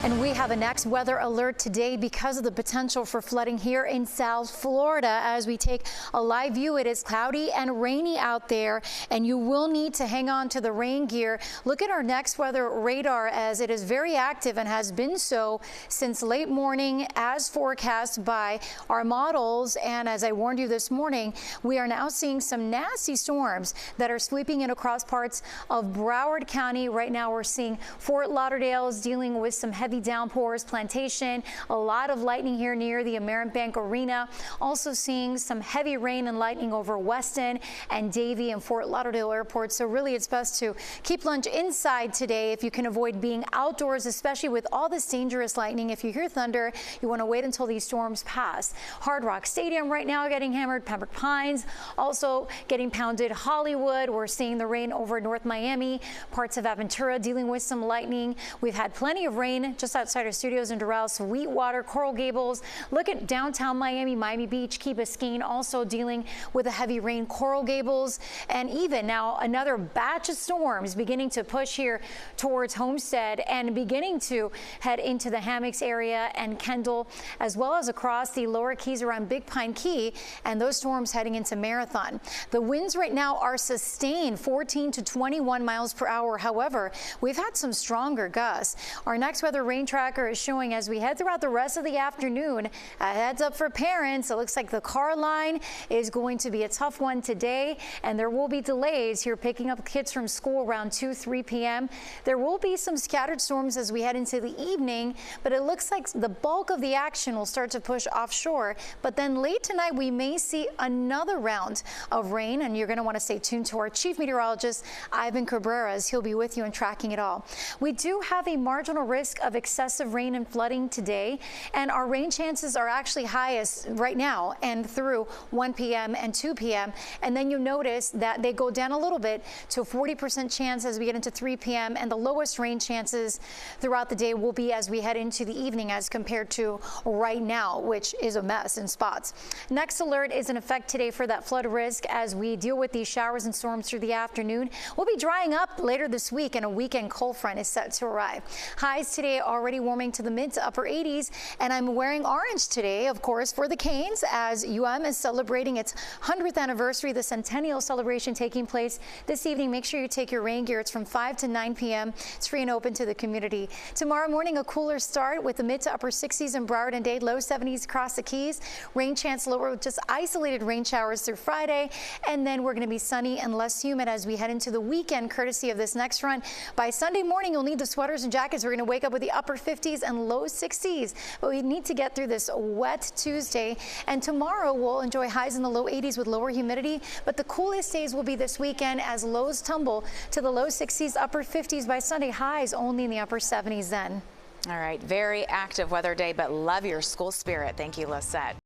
And we have a next weather alert today because of the potential for flooding here in South Florida. As we take a live view, it is cloudy and rainy out there, and you will need to hang on to the rain gear. Look at our next weather radar, as it is very active and has been so since late morning as forecast by our models. And as I warned you this morning, we are now seeing some nasty storms that are sweeping in across parts of Broward County. Right now we're seeing Fort Lauderdale is dealing with some heavy downpours, Plantation, a lot of lightning here near the Ameris Bank Arena. Also seeing some heavy rain and lightning over Weston and Davie and Fort Lauderdale airports. So really it's best to keep lunch inside today if you can avoid being outdoors, especially with all this dangerous lightning. If you hear thunder, you want to wait until these storms pass. Hard Rock Stadium right now getting hammered. Pembroke Pines also getting pounded. Hollywood, we're seeing the rain over North Miami. Parts of Aventura dealing with some lightning. We've had plenty of rain just outside our studios in Doral, Sweetwater, Coral Gables. Look at downtown Miami, Miami Beach, Key Biscayne also dealing with a heavy rain. Coral Gables, and even now another batch of storms beginning to push here towards Homestead and beginning to head into the Hammocks area and Kendall, as well as across the lower Keys around Big Pine Key, and those storms heading into Marathon. The winds right now are sustained 14 to 21 miles per hour. However, we've had some stronger gusts. Our next weather rain tracker is showing as we head throughout the rest of the afternoon. A heads up for parents. It looks like the car line is going to be a tough one today, and there will be delays here picking up kids from school around 2-3 p.m. There will be some scattered storms as we head into the evening, but it looks like the bulk of the action will start to push offshore. But then late tonight we may see another round of rain, and you're going to want to stay tuned to our chief meteorologist Ivan Cabrera's. He'll be with you and tracking it all. We do have a marginal risk of excessive rain and flooding today, and our rain chances are actually highest right now and through 1 p.m. and 2 p.m. and then you notice that they go down a little bit to a 40% chance as we get into 3 p.m. and the lowest rain chances throughout the day will be as we head into the evening as compared to right now, which is a mess in spots. Next alert is in effect today for that flood risk as we deal with these showers and storms through the afternoon. We'll be drying up later this week, and a weekend cold front is set to arrive. Highs today already warming to the mid to upper 80s, and I'm wearing orange today, of course, for the Canes as is celebrating its 100th anniversary, the centennial celebration taking place this evening. Make sure you take your rain gear. It's from 5 to 9 p.m. It's free and open to the community. Tomorrow morning, a cooler start with the mid to upper 60s in Broward and Dade, low 70s across the Keys. Rain chance lower with just isolated rain showers through Friday, and then we're going to be sunny and less humid as we head into the weekend, courtesy of this next front. By Sunday morning, you'll need the sweaters and jackets. We're going to wake up with the upper 50s and low 60s, but we need to get through this wet Tuesday, and tomorrow we'll enjoy highs in the low 80s with lower humidity, but the coolest days will be this weekend as lows tumble to the low 60s, upper 50s by Sunday, highs only in the upper 70s then. All right, very active weather day, but love your school spirit. Thank you, Lissette.